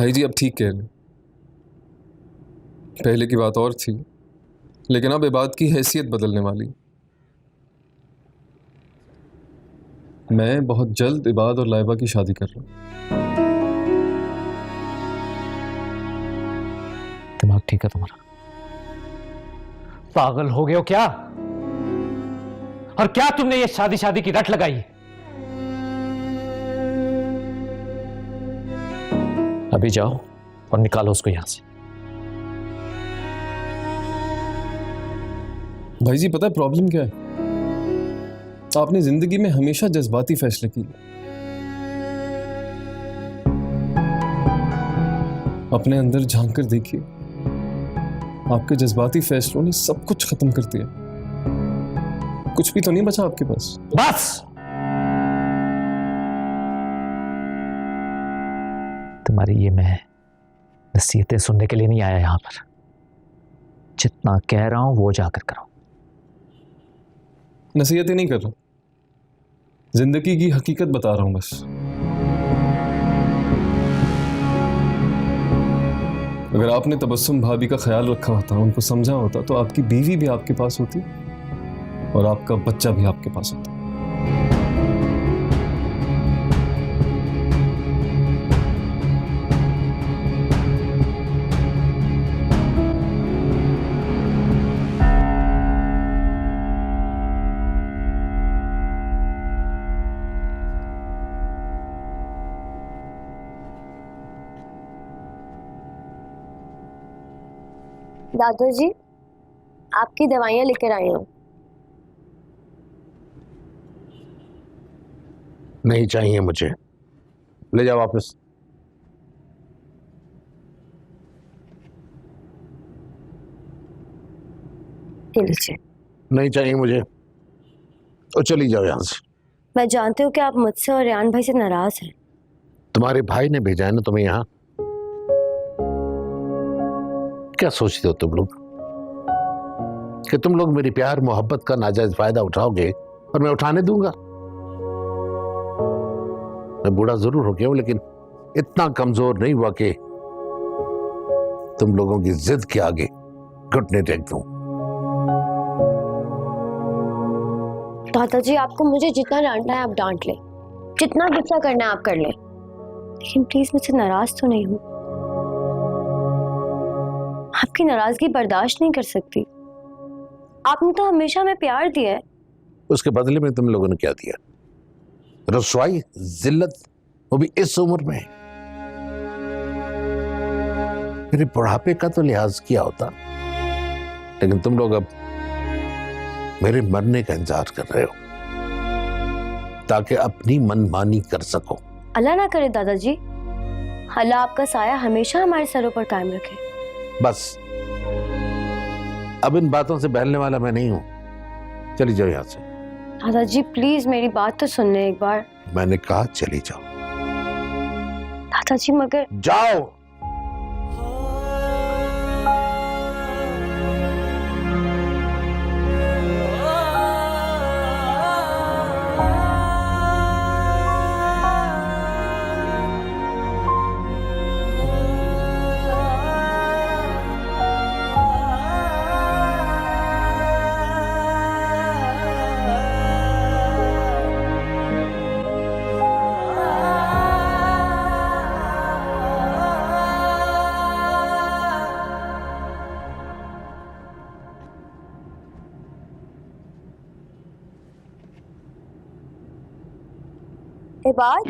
भाई जी अब ठीक कह रहे, पहले की बात और थी, लेकिन अब इबाद की हैसियत बदलने वाली। मैं बहुत जल्द इबाद और लाइबा की शादी कर रहा हूँ। दिमाग ठीक है तुम्हारा? पागल हो गए हो क्या? और क्या तुमने ये शादी शादी की रट लगाई? अभी जाओ और निकालो उसको यहां से। भाई जी पता है प्रॉब्लम क्या है? आपने जिंदगी में हमेशा जज्बाती फैसले किए। अपने अंदर झांक कर देखिए, आपके जज्बाती फैसलों ने सब कुछ खत्म कर दिया। कुछ भी तो नहीं बचा आपके पास। बस तुम्हारी ये मैं नसीहतें सुनने के लिए नहीं आया यहां पर। जितना कह रहा हूं वो जाकर करो। नसीहतें नहीं कर रहा, जिंदगी की हकीकत बता रहा हूं बस। अगर आपने तबस्सुम भाभी का ख्याल रखा होता, उनको समझा होता, तो आपकी बीवी भी आपके पास होती और आपका बच्चा भी आपके पास होता। दादाजी आपकी दवाइयाँ लेकर आई हूँ। नहीं चाहिए मुझे, ले जाओ वापस। ये लीजिए। नहीं चाहिए मुझे, तो चली जाओ यहां से। मैं जानती हूँ कि आप मुझसे और रेयान भाई से नाराज हैं। तुम्हारे भाई ने भेजा है ना तुम्हें यहाँ। क्या सोचते हो तुम लोग कि तुम लोग मेरी प्यार मोहब्बत का नाजायज फायदा उठाओगे और मैं उठाने दूंगा? मैं बूढ़ा जरूर हो गया हूं, लेकिन इतना कमजोर नहीं हुआ कि तुम लोगों की जिद के आगे घुटने टेक दूं। दादाजी आपको मुझे जितना डांटना है आप डांट ले, जितना गुस्सा करना है आप कर ले, लेकिन प्लीज मुझसे नाराज तो नहीं हूँ। आपकी नाराजगी बर्दाश्त नहीं कर सकती। आपने तो हमेशा हमें प्यार दिया है। उसके बदले में तुम लोगों ने क्या दिया? रसवाई, जिल्लत, वो भी इस उम्र में। मेरे बुढ़ापे का तो लिहाज किया होता, लेकिन तुम लोग अब मेरे मरने का इंतजार कर रहे हो ताकि अपनी मनमानी कर सको। अल्लाह ना करे दादाजी, अल्लाह आपका साया हमेशा हमारे सरों पर कायम रखे। बस अब इन बातों से बहलने वाला मैं नहीं हूं। चली जाओ यहां से। दादाजी प्लीज मेरी बात तो सुन ले एक बार। मैंने कहा चली जाओ। दादाजी मगर जाओ। इबाद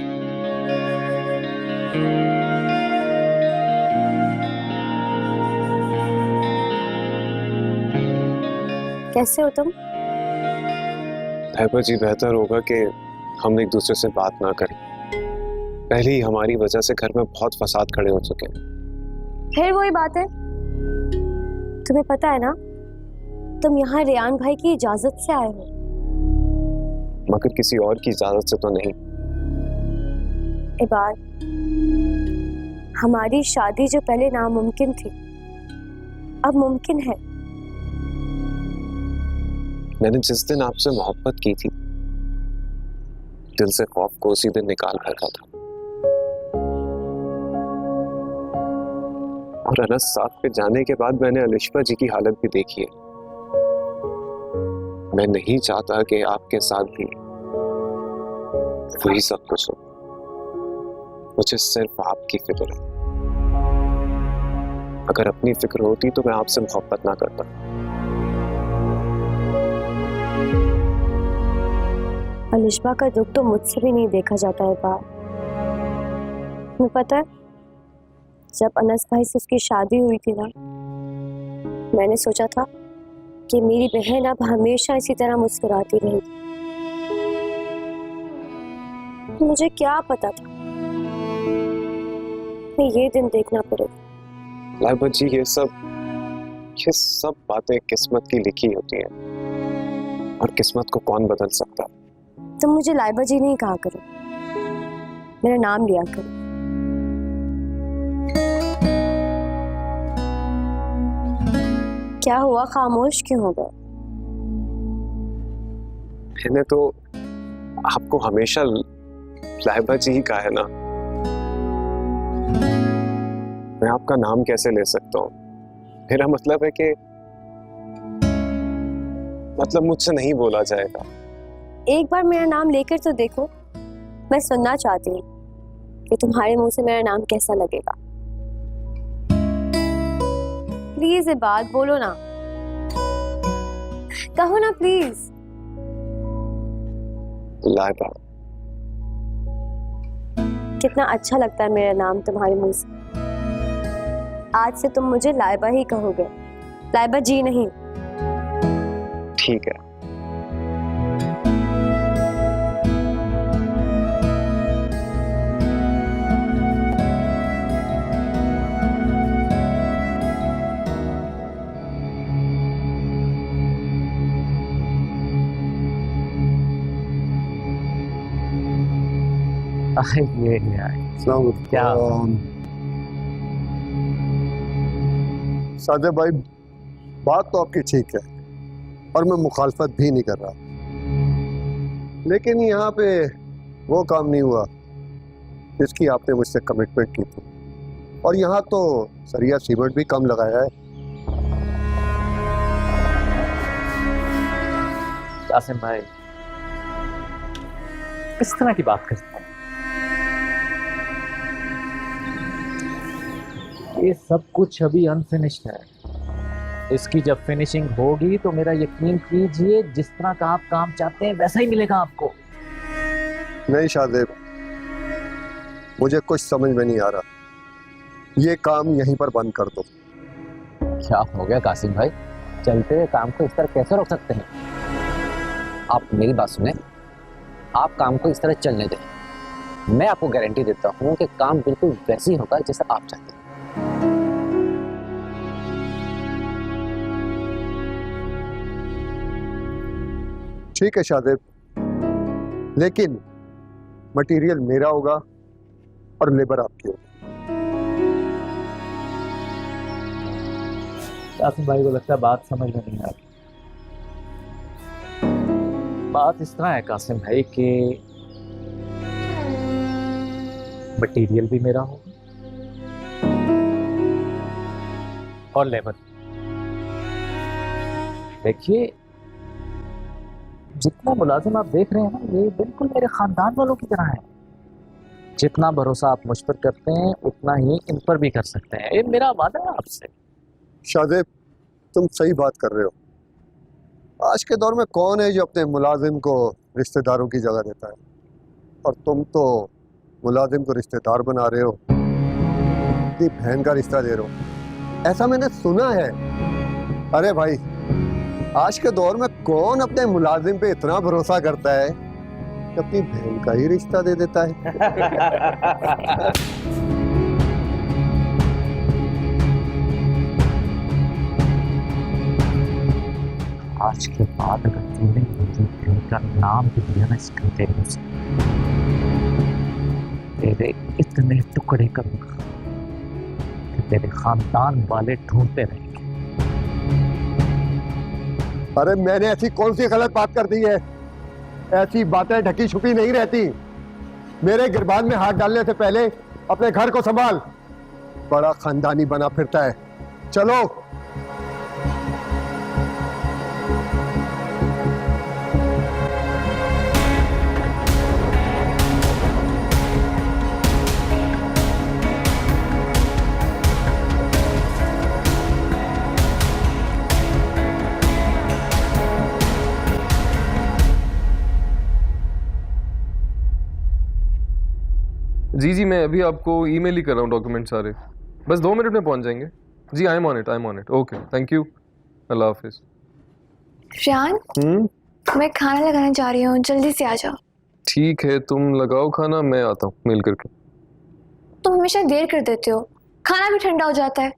कैसे हो तुम? लाइबा जी बेहतर होगा कि हम एक दूसरे से बात ना करें। पहले ही हमारी वजह से घर में बहुत फसाद खड़े हो चुके हैं। फिर वही बात है, तुम्हें पता है ना तुम यहाँ रेयान भाई की इजाजत से आए हो, मगर किसी और की इजाजत से तो नहीं। इबाद हमारी शादी जो पहले नामुमकिन थी अब मुमकिन है। मैंने जिस दिन आपसे मोहब्बत की थी दिल से खौफ को उसी दिन निकाल फेंका था। और अनस साहब के जाने के बाद मैंने अलिशबा जी की हालत भी देखी है। मैं नहीं चाहता कि आपके साथ भी वही सब कुछ हो। मुझे सिर्फ आपकी फिक्र है। अगर अपनी फिक्र होती तो मैं आपसे मोहब्बत ना करता। अलिशबा का दुख तो मुझसे भी नहीं देखा जाता है बाप। तुम्हें पता है, जब अनस भाई से उसकी शादी हुई थी ना, मैंने सोचा था कि मेरी बहन अब हमेशा इसी तरह मुस्कुराती रहेगी। मुझे क्या पता था मैं ये दिन देखना पड़ेगा। लाइबा जी, ये सब बातें किस्मत की लिखी होती हैं और किस्मत को कौन बदल सकता है। तुम मुझे लाइबा जी नहीं कहा करो, मेरा नाम लिया करो। क्या हुआ, खामोश क्यों हो गए? मैंने तो आपको हमेशा लाइबा जी ही कहा है ना। मैं आपका नाम कैसे ले सकता हूँ? मेरा मतलब है कि मुझसे नहीं बोला जाएगा। एक बार मेरा नाम लेकर तो देखो, मैं सुनना चाहती हूँ कि तुम्हारे मुंह से मेरा नाम कैसा लगेगा। प्लीज ये बात बोलो ना, कहो ना प्लीज। लाइबा। कितना अच्छा लगता है मेरा नाम तुम्हारे मुंह से। आज से तुम मुझे लाइबा ही कहोगे, लाइबा जी नहीं। ठीक है। ये क्या सादे भाई, बात तो आपकी ठीक है और मैं मुखालफत भी नहीं कर रहा, लेकिन यहाँ पे वो काम नहीं हुआ जिसकी आपने मुझसे कमिटमेंट की थी। और यहाँ तो सरिया सीमेंट भी कम लगाया है। कासिम भाई किस तरह की बात करते हैं? ये सब कुछ अभी अनफिनिश्ड है। इसकी जब फिनिशिंग होगी तो मेरा यकीन कीजिए, जिस तरह का आप काम चाहते हैं वैसा ही मिलेगा आपको। नहीं शादेब, मुझे कुछ समझ में नहीं आ रहा। ये काम यहीं पर बंद कर दो। क्या हो गया कासिम भाई? चलते हुए काम को इस तरह कैसे रोक सकते हैं? आप मेरी बात सुने, आप काम को इस तरह चलने दें। मैं आपको गारंटी देता हूँ कि काम बिल्कुल वैसे ही होगा जैसा आप चाहते हैं। ठीक है शादेब, लेकिन मटेरियल मेरा होगा और लेबर आपकी होगी। कासिम भाई को लगता है बात समझ में नहीं आ रही। बात इस तरह है कासिम भाई कि मटेरियल भी मेरा होगा और लेबर। देखिए, जितना मुलाजिम आप देख रहे हैं ना, ये बिल्कुल मेरे खानदान वालों की तरह है। जितना भरोसा आप मुझ पर करते हैं उतना ही इन पर भी कर सकते हैं। ये मेरा वादा है आपसे। शादेब, तुम सही बात कर रहे हो। आज के दौर में कौन है जो अपने मुलाजिम को रिश्तेदारों की जगह देता है? और तुम तो मुलाजिम को रिश्तेदार बना रहे हो, अपनी बहन का रिश्ता दे रहे हो, ऐसा मैंने सुना है। अरे भाई, आज के दौर में कौन अपने मुलाजिम पे इतना भरोसा करता है कि अपनी बहन का ही रिश्ता दे देता है? आज के बाद अगर तूने मेरी बहन का नाम भी लिया ना इस कंटेनर से, तेरे इतने टुकड़े करूंगा कि तेरे खानदान वाले ढूंढते रहेंगे। अरे मैंने ऐसी कौन सी गलत बात कर दी है? ऐसी बातें ढकी छुपी नहीं रहती। मेरे गिरबान में हाथ डालने से पहले अपने घर को संभाल। बड़ा खानदानी बना फिरता है। चलो। जी मैं अभी आपको ईमेल ही कर रहा हूँ डॉक्यूमेंट सारे, बस 2 मिनट में पहुँच जाएंगे। जी I am on it. Okay thank you, अल्लाह हाफिज़। रियान, मैं खाना लगाने जा रही हूँ, जल्दी से आ जाओ। ठीक है, तुम लगाओ खाना, मैं आता हूँ मेल करके। तुम हमेशा देर कर देते हो, खाना भी ठंडा हो जाता है।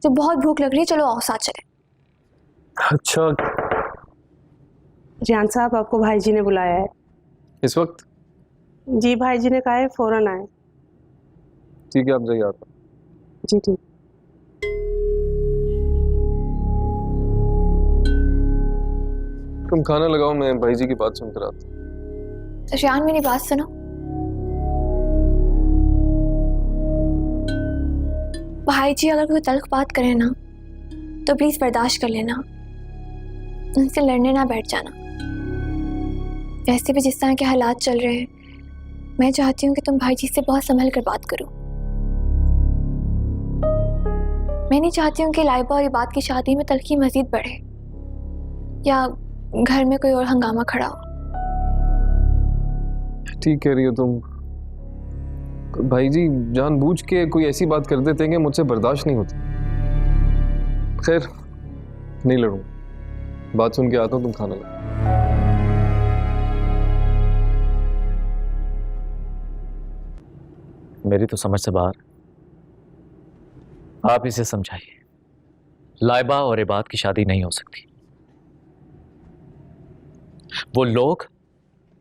तो बहुत भूख लग रही है, चलो आओ साथ चले। अच्छा रियान साहब, आपको भाई जी ने बुलाया है। इस वक्त? जी भाई जी ने कहा है फौरन आए। ठीक है आप जाइए, आता हूँ। जी ठीक। तुम खाना लगाओ, मैं भाई जी की बात सुनकर आता हूँ। तो रियान मेरी बात सुनो, भाई जी अगर कोई तल्ख बात करे ना तो प्लीज बर्दाश्त कर लेना, उनसे लड़ने ना बैठ जाना। वैसे भी जिस तरह के हालात चल रहे हैं, मैं चाहती हूँ कि तुम भाई जी से बहुत संभल कर बात करो। मैं नहीं चाहती हूँ कि लाइबा और इबाद की शादी में तल्खी मजीद बढ़े या घर में कोई और हंगामा खड़ा हो। ठीक कह रही हो तुम। भाई जी जानबूझ के कोई ऐसी बात कर देते हैं कि मुझसे बर्दाश्त नहीं होती। खैर नहीं लड़ूंगा, बात सुन के आता हूँ, तुम खाना लो। मेरी तो समझ से बाहर, आप इसे समझाइए। लाइबा और इबाद की शादी नहीं हो सकती। वो लोग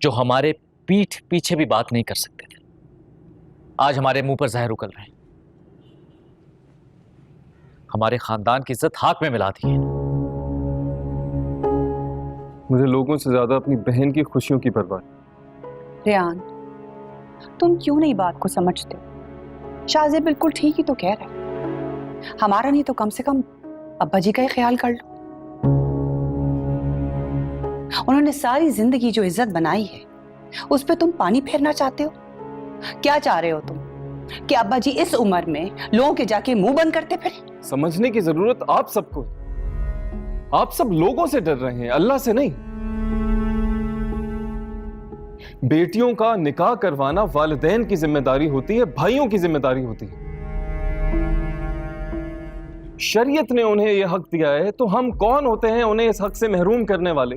जो हमारे पीठ पीछे भी बात नहीं कर सकते थे, आज हमारे मुंह पर जहर उगल रहे हैं। हमारे खानदान की इज्जत हाथ में मिला दी है। मुझे लोगों से ज्यादा अपनी बहन की खुशियों की परवाह है। रियान, तुम क्यों नहीं बात को समझते? शाहजेब बिल्कुल ठीक ही तो कह रहे हैं। हमारा नहीं तो कम से कम अब्बा जी का ही ख्याल कर लो। उन्होंने सारी जिंदगी जो इज्जत बनाई है उस पे तुम पानी फेरना चाहते हो? क्या चाह रहे हो तुम कि अब्बा जी इस उम्र में लोगों के जाके मुंह बंद करते फिरे? समझने की जरूरत आप सबको है। आप सब लोगों से डर रहे हैं, अल्लाह से नहीं। बेटियों का निकाह करवाना वालिदैन की जिम्मेदारी होती है, भाइयों की जिम्मेदारी होती है। शरीयत ने उन्हें यह हक दिया है, तो हम कौन होते हैं उन्हें इस हक से महरूम करने वाले?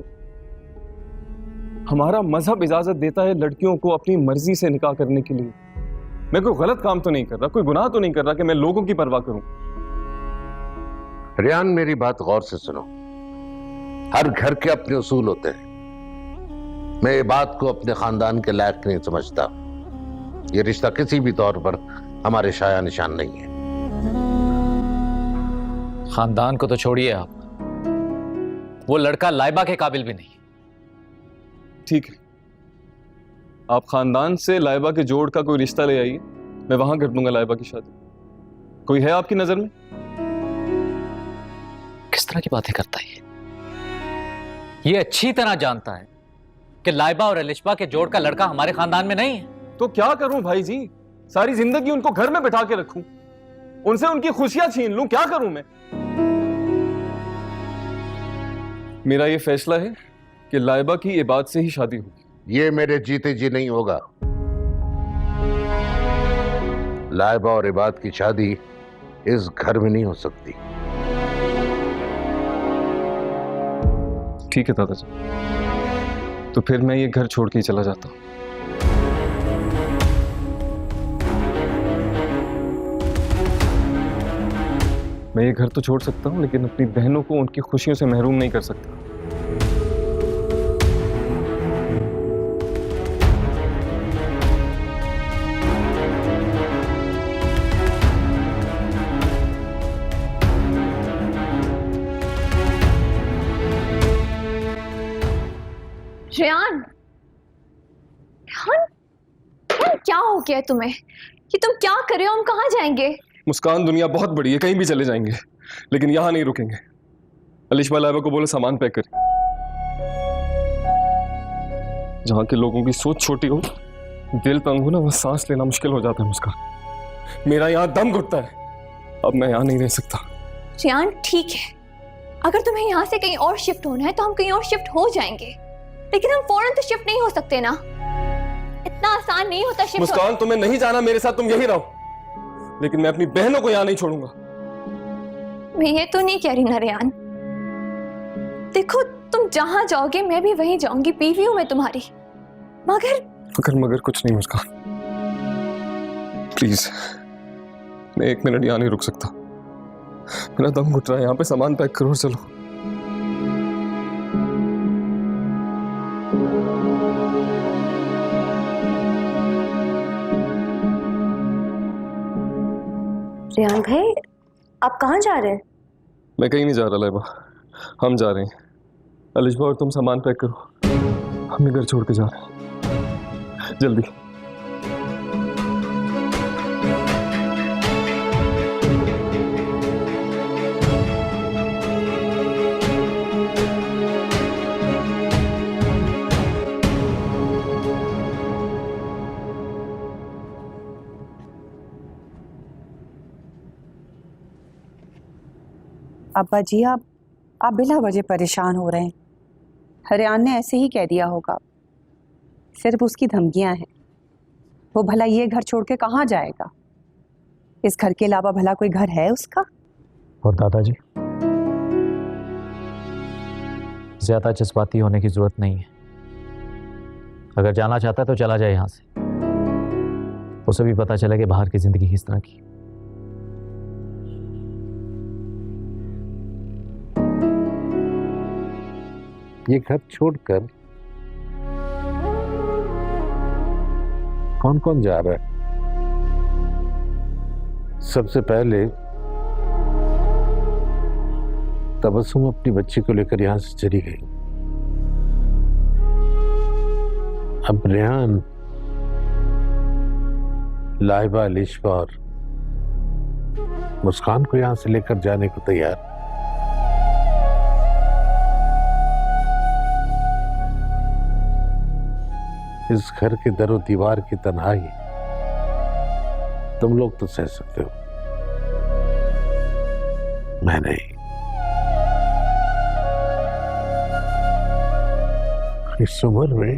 हमारा मजहब इजाजत देता है लड़कियों को अपनी मर्जी से निकाह करने के लिए। मैं कोई गलत काम तो नहीं कर रहा, कोई गुनाह तो नहीं कर रहा कि मैं लोगों की परवाह करूं। रियान मेरी बात गौर से सुनो। हर घर के अपने उसूल होते हैं। मैं ये बात को अपने खानदान के लायक नहीं समझता। ये रिश्ता किसी भी तौर पर हमारे शाया निशान नहीं है। खानदान को तो छोड़िए आप, वो लड़का लाइबा के काबिल भी नहीं। ठीक है, आप खानदान से लाइबा के जोड़ का कोई रिश्ता ले आइए, मैं वहां कर दूंगा लाइबा की शादी। कोई है आपकी नजर में? किस तरह की बातें करता है ये अच्छी तरह जानता है कि लाइबा और अलिशबा के जोड़ का लड़का हमारे खानदान में नहीं है। तो क्या करूं भाई जी? सारी जिंदगी उनको घर में बिठा के रखूं, उनसे उनकी खुशियां छीन लूं? क्या करूं मैं? मेरा ये फैसला है कि लाइबा की इबाद से ही शादी होगी। ये मेरे जीते जी नहीं होगा। लाइबा और इबाद की शादी इस घर में नहीं हो सकती। ठीक है दादाजी, तो फिर मैं ये घर छोड़ के ही चला जाता हूं। मैं ये घर तो छोड़ सकता हूं, लेकिन अपनी बहनों को उनकी खुशियों से महरूम नहीं कर सकता। रियान, रियान, क्या हो गया तुम्हें? कि तुम क्या कर रहे हो? हम कहाँ जाएंगे? मुस्कान, दुनिया बहुत बड़ी है, कहीं भी चले जाएंगे, लेकिन यहां नहीं रुकेंगे। अलिशबा लाइबा को बोलो सामान पैक कर। जहां के लोगों की सोच छोटी हो, दिल तंग हो ना, वह सांस लेना मुश्किल हो जाता है मुस्कान। मेरा यहां दम घुटता है, अब मैं यहां नहीं रह सकता। रियान ठीक है, अगर तुम्हें यहाँ से कहीं और शिफ्ट होना है तो हम कहीं और शिफ्ट हो जाएंगे, लेकिन हम फौरन तो शिफ्ट नहीं हो सकते ना। इतना आसान नहीं होता शिफ्ट। मुस्कान, तुम्हें नहीं जाना मेरे साथ, तुम यही रहो, लेकिन मैं अपनी बहनों को यहाँ नहीं छोड़ूंगा। मैं ये तो नहीं कह रही ना रियान, देखो तुम जहां जाओगे मैं भी वहीं जाऊंगी, बीवी हूं मैं तुम्हारी। मगर कुछ नहीं मुस्कान, प्लीज, मैं 1 मिनट यहाँ नहीं रुक सकता। मेरा दम घुट रहा है, यहाँ पे सामान पैक करो और चलो। रियान भाई, आप कहाँ जा रहे हैं? मैं कहीं नहीं जा रहा लाइबा, हम जा रहे हैं। अलिशबा और तुम सामान पैक करो, हमें घर छोड़ के जा रहे हैं, जल्दी। अब्बा जी आप बिला वजह परेशान हो रहे हैं। हरियान ने ऐसे ही कह दिया होगा, सिर्फ उसकी धमकियां हैं। वो भला ये घर छोड़ के कहाँ जाएगा? इस घर के अलावा भला कोई घर है उसका? और दादाजी, ज्यादा जज्बाती होने की जरूरत नहीं है। अगर जाना चाहता है तो चला जाए यहाँ से, उसे भी पता चले कि बाहर की जिंदगी किस तरह की। ये घर छोड़कर कौन कौन जा रहा है? सबसे पहले तबस्सुम अपनी बच्ची को लेकर यहां से चली गई। अब रेहान, लाइबा, अलिशबा और मुस्कान को यहां से लेकर जाने को तैयार। इस घर के दरो दीवार की तन्हाई तुम लोग तो सह सकते हो, मैं नहीं। इस उम्र में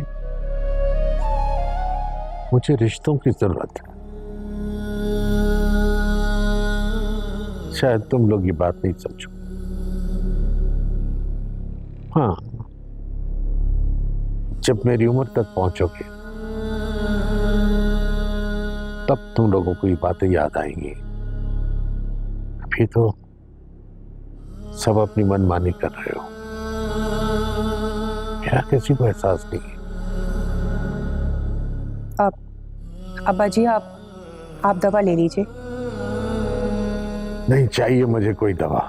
मुझे रिश्तों की जरूरत है। शायद तुम लोग ये बात नहीं समझो। हाँ, जब मेरी उम्र तक पहुंचोगे तब तुम लोगों को ये बातें याद आएंगी। अभी तो सब अपनी मनमानी कर रहे हो, मेरा किसी को एहसास नहीं है। अब्बा जी आप दवा ले लीजिए। नहीं चाहिए मुझे कोई दवा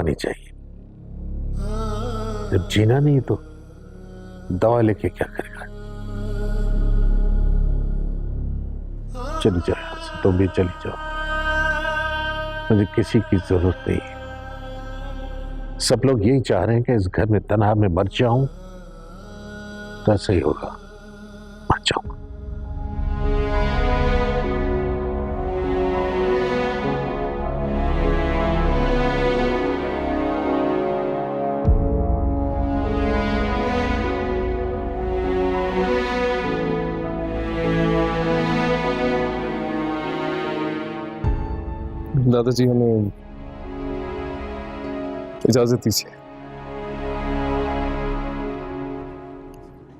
नहीं चाहिए। जब जीना नहीं तो दवा लेके क्या करेगा? चली जाओ यहां से, तुम भी चली जाओ, मुझे किसी की जरूरत नहीं है। सब लोग यही चाह रहे हैं कि इस घर में तन्हा में मर जाऊं, तो ऐसा ही होगा, मर जाऊंगा। दादाजी, हमें इजाजत दीजिए।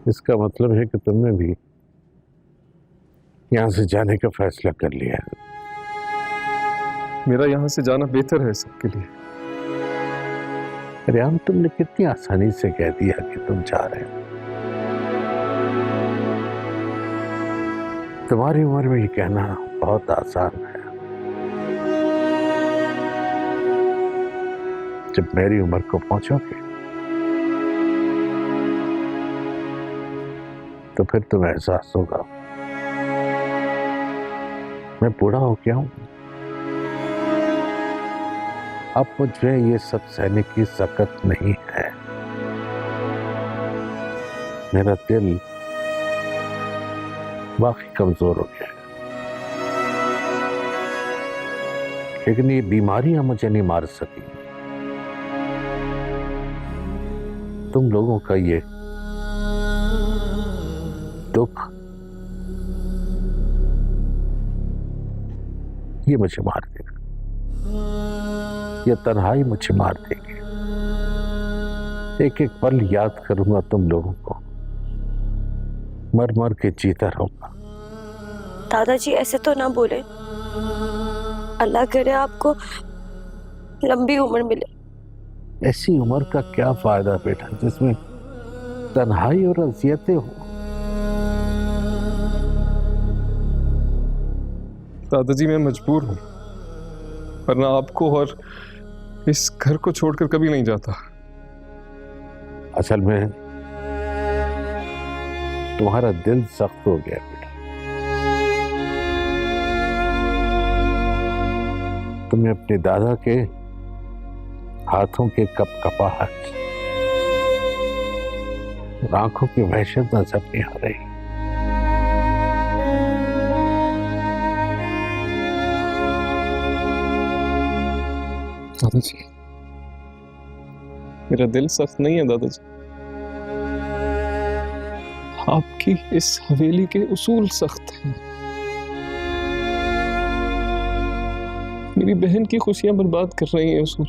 इसका मतलब है कि तुमने भी यहां से जाने का फैसला कर लिया है। मेरा यहां से जाना बेहतर है सबके लिए। रियान, तुमने कितनी आसानी से कह दिया कि तुम जा रहे हो। तुम्हारी उम्र में ये कहना बहुत आसान है। जब मेरी उम्र को पहुंचोगे तो फिर तुम्हें एहसास होगा मैं बूढ़ा हो गया हूं। अब मुझे ये सब सहने की ताकत नहीं है। मेरा दिल वाकई कमजोर हो गया है, लेकिन ये बीमारियां मुझे नहीं मार सकी। तुम लोगों का ये दुख ये मुझे मार देगा, ये तन्हाई मुझे मार देगी। एक एक पल याद करूंगा तुम लोगों को, मर मर के जीता रहूंगा। दादाजी ऐसे तो ना बोले, अल्लाह करे आपको लंबी उम्र मिले। ऐसी उम्र का क्या फायदा बेटा जिसमें तन्हाई और अजियतें हो। दादाजी मैं मजबूर हूं, वरना आपको और इस घर को छोड़कर कभी नहीं जाता। असल में तुम्हारा दिल सख्त हो गया बेटा। तुम्हें अपने दादा के हाथों के कपकपाहट और आंखों की वहशत नजर नहीं आ रही। दादाजी मेरा दिल सख्त नहीं है दादाजी, आपकी इस हवेली के उसूल सख्त हैं। मेरी बहन की खुशियां बर्बाद कर रही हैं उसूल।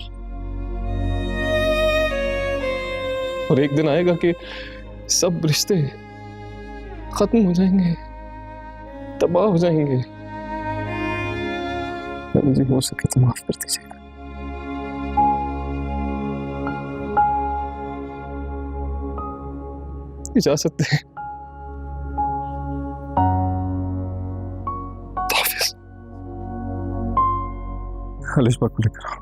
और एक दिन आएगा कि सब रिश्ते खत्म हो जाएंगे, तबाह हो जाएंगे। दादाजी हो सके तो माफ कर दीजिएगा। इजाजत दें। अलिशबा को लेकर आओ।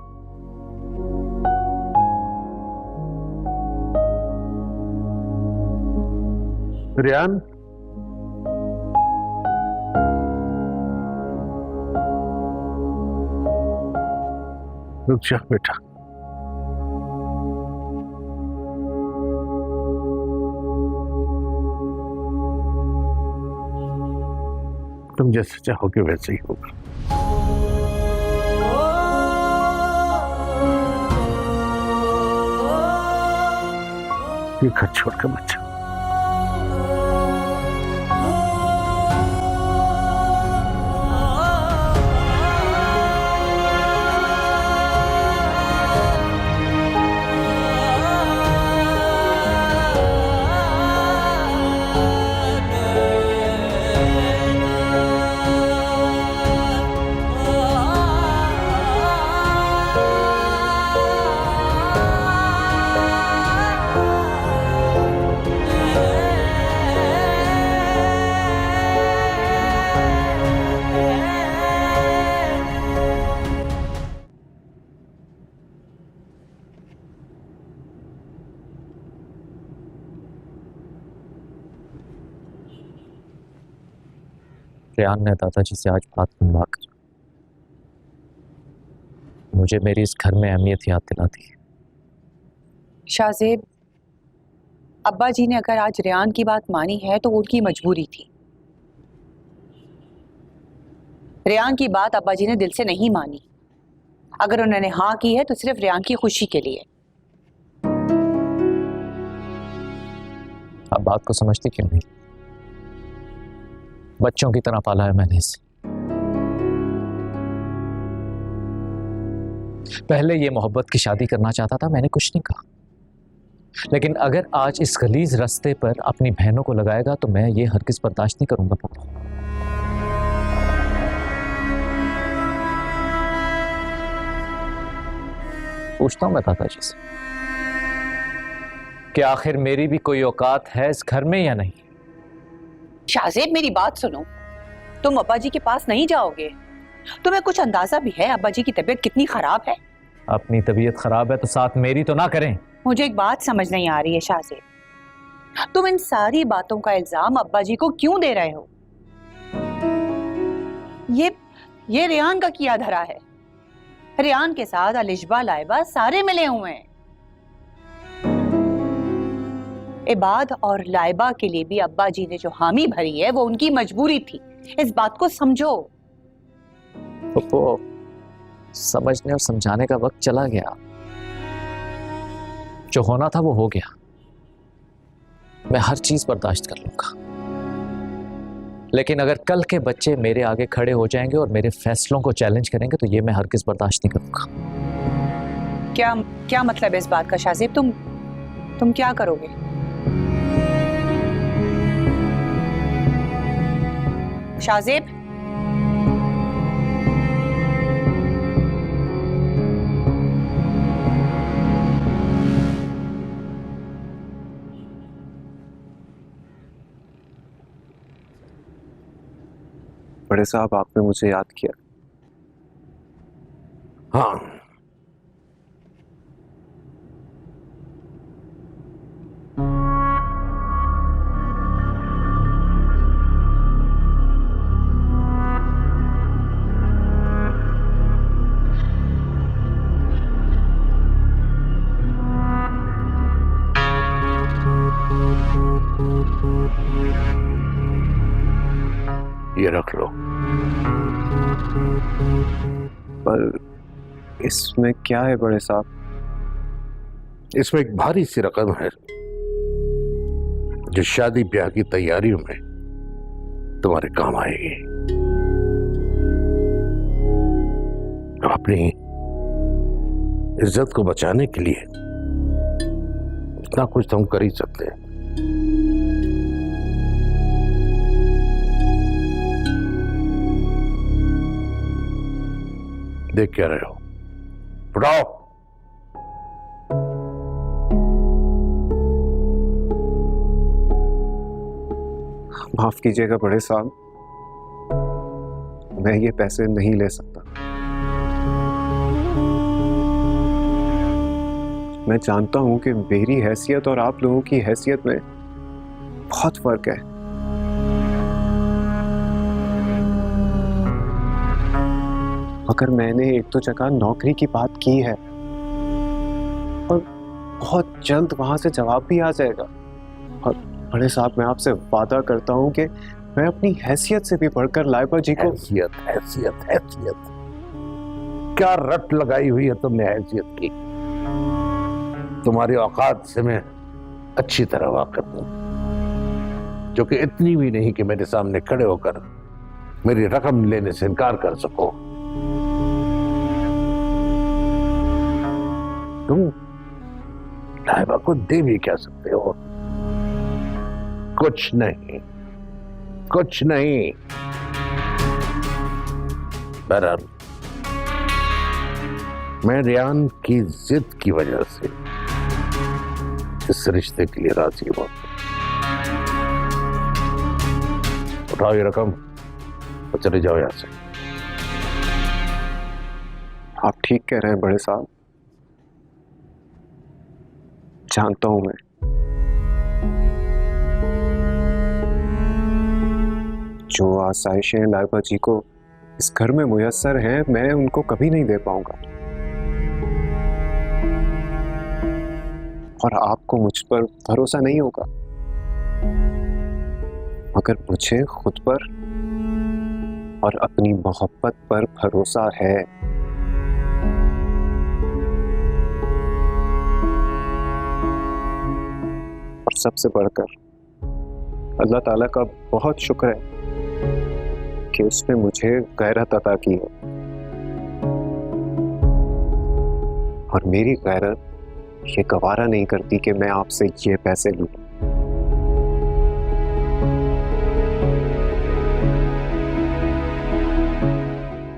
रियान, रुक जा बेटा। तुम जैसे चाहोगे वैसे ही होगा। ये घर छोड़कर मत जाओ। रेहान ने दादाजी से आज बात मनवा कर मुझे मेरी इस घर में अहमियत याद दिला दी। शाहजेब, अब्बा जी ने अगर आज रेहान की बात मानी है तो उनकी मजबूरी थी। रेहान की बात अब्बा जी ने दिल से नहीं मानी। अगर उन्होंने हाँ की है तो सिर्फ रेहान की खुशी के लिए। आप बात को समझती क्यों नहीं? बच्चों की तरह पाला है मैंने इसे। पहले ये मोहब्बत की शादी करना चाहता था, मैंने कुछ नहीं कहा, लेकिन अगर आज इस गलीज रास्ते पर अपनी बहनों को लगाएगा तो मैं ये हरगिज़ बर्दाश्त नहीं करूंगा पापा। पूछता हूं मैं दादाजी से कि आखिर मेरी भी कोई औकात है इस घर में या नहीं? शाहजेब, मेरी बात सुनो। तुम अब्बा जी के पास नहीं जाओगे? तुम्हें कुछ अंदाजा भी है अब्बा जी की तबीयत कितनी खराब है? अपनी तबीयत खराब है तो साथ मेरी तो ना करें। मुझे एक बात समझ नहीं आ रही है शाहजेब, तुम इन सारी बातों का इल्जाम अब्बा जी को क्यों दे रहे हो? ये रेहान का किया धरा है। रेहान के साथ अलिशबा लाइबा सारे मिले हुए हैं। इबाद और लाइबा के लिए भी अब्बा जी ने जो हामी भरी है वो उनकी मजबूरी थी, इस बात को समझो। वो समझने और समझाने का वक्त चला गया। जो होना था वो हो गया। मैं हर चीज बर्दाश्त कर लूंगा, लेकिन अगर कल के बच्चे मेरे आगे खड़े हो जाएंगे और मेरे फैसलों को चैलेंज करेंगे तो ये मैं हरगिज़ बर्दाश्त नहीं करूंगा। क्या मतलब है इस बात का शाहज़ेब? तुम क्या करोगे? शाहज़ेब, बड़े साहब, आपने मुझे याद किया। हाँ, ये रख लो। पर इसमें क्या है बड़े साहब? इसमें एक भारी सी रकम है जो शादी ब्याह की तैयारियों में तुम्हारे काम आएगी। अपनी इज्जत को बचाने के लिए इतना कुछ तो हम कर ही सकते हैं। देख क्या रहे हो? उठाओ। माफ कीजिएगा बड़े साहब, मैं ये पैसे नहीं ले सकता। मैं जानता हूं कि मेरी हैसियत और आप लोगों की हैसियत में बहुत फर्क है। मगर मैंने एक तो जगह नौकरी की बात की है और बहुत जल्द वहां से जवाब भी आ जाएगा। और बड़े साहब, मैं आपसे वादा करता हूं कि मैं अपनी हैसियत से भी बढ़कर लाइबा जी को। हैसियत हैसियत हैसियत, क्या रट लगाई हुई है तुमने हैसियत की? तुम्हारी औकात से मैं अच्छी तरह वाकिफ हूं, जो कि इतनी भी नहीं कि मेरे सामने खड़े होकर मेरी रकम लेने से इनकार कर सको। तुम लाइबा को दे भी क्या सकते हो? कुछ नहीं, कुछ नहीं। बहरहाल, मैं रेहान की जिद की वजह से इस रिश्ते के लिए राजी हूं। उठाओ ये रकम और चले जाओ यहां से। आप ठीक कह रहे हैं बड़े साहब, जानता हूं मैं। जो आसाइशें लाइबा जी को इस घर में मुयस्सर हैं, मैं उनको कभी नहीं दे पाऊंगा। और आपको मुझ पर भरोसा नहीं होगा, मगर मुझे खुद पर और अपनी मोहब्बत पर भरोसा है। और सबसे बढ़कर अल्लाह ताला का बहुत शुक्र है कि उसने मुझे गैरत अता की है। और मेरी गैरत ये गवारा नहीं करती कि मैं आपसे ये पैसे लूं।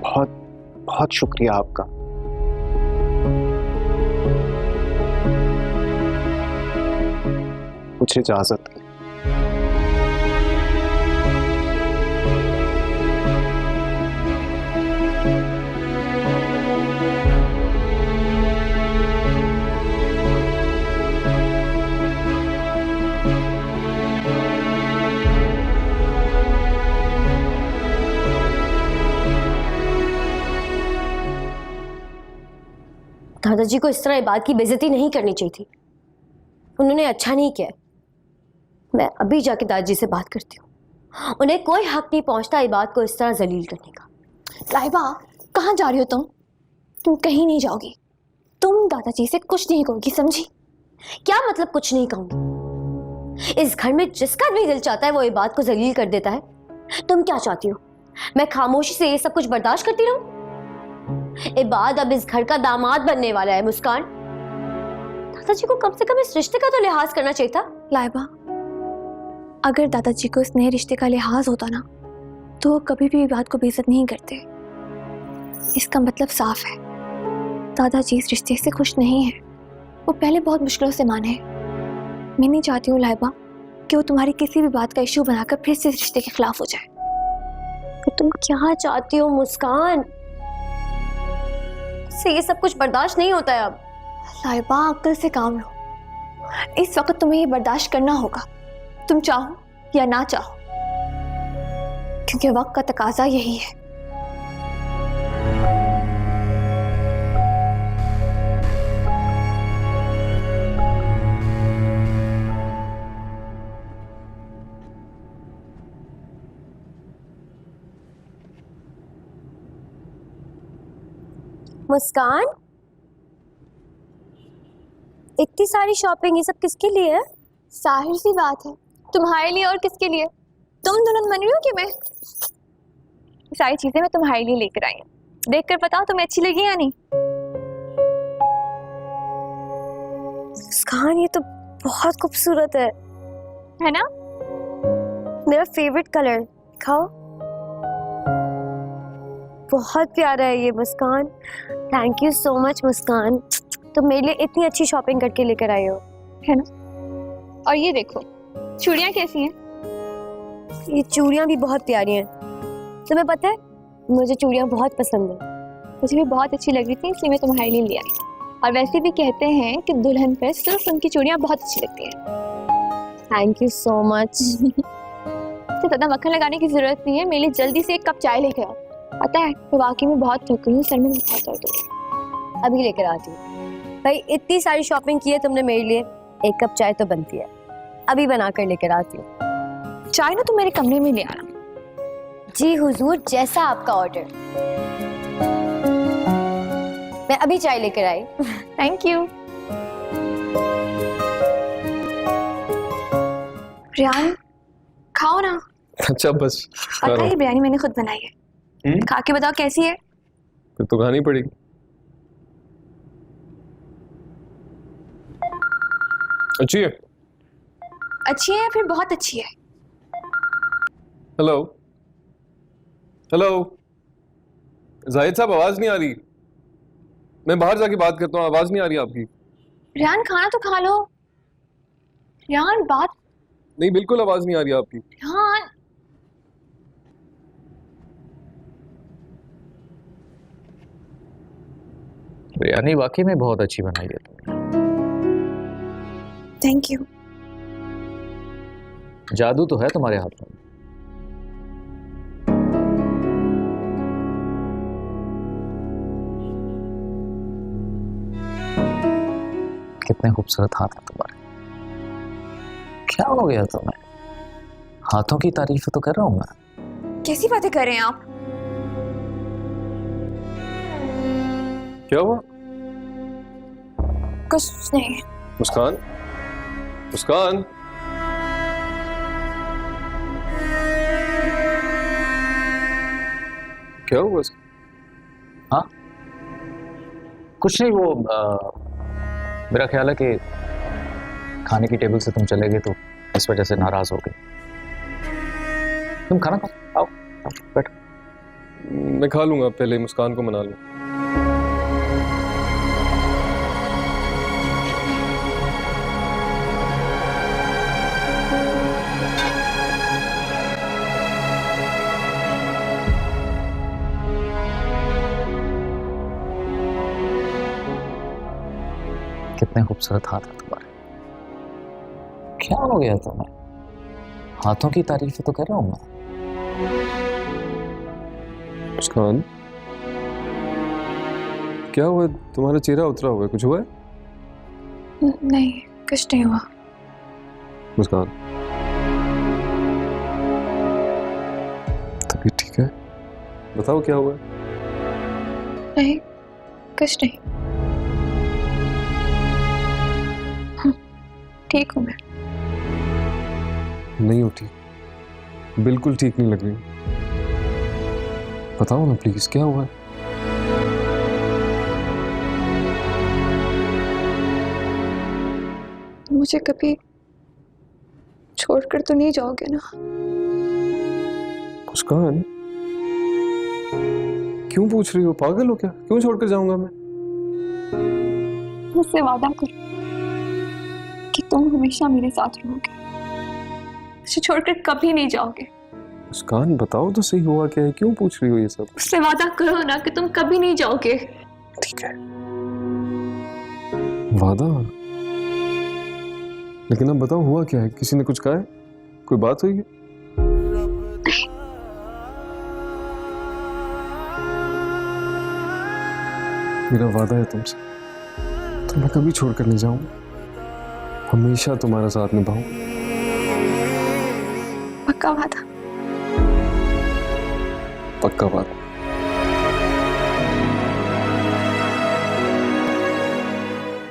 बहुत बहुत शुक्रिया आपका। मुझे इजाजत है। दादाजी को इस तरह इबाद की बेइज्जती नहीं करनी चाहिए थी। उन्होंने अच्छा नहीं किया। मैं अभी जाके दादाजी से बात करती हूँ। उन्हें कोई हक नहीं पहुंचता इबाद को इस तरह जलील करने का। लाइबा, कहाँ जा रही हो तुम? तुम कहीं नहीं जाओगी। तुम दादाजी से कुछ नहीं कहोगी, समझी? क्या मतलब कुछ नहीं कहूंगी? इस घर में जिसका भी दिल चाहता है वो इबाद को जलील कर देता है। तुम क्या चाहती हो? मैं खामोशी से ये सब कुछ बर्दाश्त करती रहूं? इबाद अब इस घर का दामाद बनने वाला है। मुस्कान, दादाजी को कम से कम इस रिश्ते का तो लिहाज करना चाहिए था। लाइबा, अगर दादाजी को इस नए रिश्ते का लिहाज होता ना तो वो कभी भी बात को बेइज्जत नहीं करते। इसका मतलब साफ है, दादाजी इस रिश्ते से खुश नहीं है। वो पहले बहुत मुश्किलों से माने। मैं नहीं चाहती हूँ लाइबा कि वो तुम्हारी किसी भी बात का इशू बनाकर फिर से इस रिश्ते के खिलाफ हो जाए। तो तुम क्या चाहती हो मुस्कान? से ये सब कुछ बर्दाश्त नहीं होता है अब। लाइबा, अक्ल से काम लो। इस वक्त तुम्हें ये बर्दाश्त करना होगा, तुम चाहो या ना चाहो, क्योंकि वक्त का तकाजा यही है। मुस्कान, इतनी सारी शॉपिंग ये सब किसके लिए है? जाहिर सी बात है, तुम्हारे लिए और किसके लिए? तुम दुल्हन बन रही हो कि मैं? ये सारी चीजें मैं तुम्हारे लिए लेकर आई हूँ। देख कर बताओ तुम्हें अच्छी लगी या नहीं? मुस्कान, ये तो बहुत खूबसूरत है ना? मेरा फेवरेट कलर दिखाओ। बहुत प्यारा है ये मुस्कान। थैंक यू सो मच मुस्कान, तुम मेरे लिए इतनी अच्छी शॉपिंग करके लेकर आई हो, है ना? और ये देखो, चूड़ियाँ कैसी हैं? ये चूड़ियाँ भी बहुत प्यारी हैं। तुम्हें पता है, मुझे चूड़ियाँ बहुत पसंद है। मुझे भी बहुत अच्छी लग रही थी, इसलिए मैं तुम्हारे लिए ले आई। और वैसे भी कहते हैं कि दुल्हन पर सिर्फ उनकी चूड़ियाँ बहुत अच्छी लगती हैं। Thank you so much. तो ज़्यादा मक्खन लगाने की जरूरत नहीं है। मेरे लिए जल्दी से एक कप चाय लेकर आओ। पता है, मैं वाकई में बहुत थक गई हूँ, सर में बहुत दर्द हो रहा है। अभी लेकर आती हूँ। भाई, इतनी सारी शॉपिंग की है तुमने मेरे लिए, एक कप चाय तो बनती है। अभी बना कर लेकर आती हूँ। चाय ना तुम मेरे कमरे में ले आना। जी हुजूर, जैसा आपका ऑर्डर। मैं अभी चाय लेकर आई। Thank you. रियान, खाओ ना। अच्छा बस पता है, बिरयानी मैंने खुद बनाई है। खा के बताओ कैसी है? फिर तो खानी पड़ेगी। अच्छी है? अच्छी है, फिर बहुत अच्छी है। हेलो हेलो, जाहिद साहब, आवाज नहीं आ रही। मैं बाहर जाके बात करता हूँ, आवाज नहीं आ रही आपकी। रियान, खाना तो खा लो। रियान, बात नहीं, बिल्कुल आवाज नहीं आ रही आपकी। रियान, बिरयानी वाकई में बहुत अच्छी बनाई है तुमने। Thank you. जादू तो है तुम्हारे हाथ में। कितने खूबसूरत हाथ हैं तुम्हारे। क्या हो गया तुम्हें? हाथों की तारीफ तो कर रहा हूं मैं। कैसी बातें कर रहे हैं आप? क्या हुआ? कुछ नहीं। मुस्कान, मुस्कान, क्या हुआ उसका? हाँ, कुछ नहीं। वो मेरा ख्याल है कि खाने की टेबल से तुम चले गए तो इस वजह से नाराज हो गए। तुम खाना खाओ, आओ बैठो। मैं खा लूंगा, पहले मुस्कान को मना लूं। कितने खूबसूरत हाथ हैं तुम्हारे। क्या हो गया तुम्हें? हाथों की तारीफ तो कर रहा हूं मैं। मुस्कान, क्या हुआ? तुम्हारा चेहरा उतरा हुआ है, कुछ हुआ है? नहीं, कुछ नहीं हुआ। मुस्कान, तबीयत ठीक है? बताओ क्या हुआ है? नहीं, कुछ नहीं। हाँ, ठीक हूँ मैं। नहीं हो ठीक, बिल्कुल ठीक नहीं लग रही। बताओ ना प्लीज, क्या हुआ है? मुझे कभी छोड़कर तो नहीं जाओगे ना? मुस्कान, क्यों पूछ रही हो? पागल हो क्या? क्यों छोड़कर जाऊंगा मैं? मुझसे वादा करो कि तुम हमेशा मेरे साथ रहोगे, मुझे छोड़कर कभी नहीं जाओगे। मुस्कान, बताओ तो सही, हुआ क्या है? क्यों पूछ रही हो ये सब? मुझसे वादा करो ना कि तुम कभी नहीं जाओगे। ठीक है, वादा। लेकिन अब बताओ हुआ क्या है? किसी ने कुछ कहा है? कोई बात हुई है? मेरा वादा है तुमसे, तो मैं कभी छोड़कर नहीं जाऊंगा, हमेशा तुम्हारा साथ निभाऊंगा। पक्का वादा? पक्का वादा।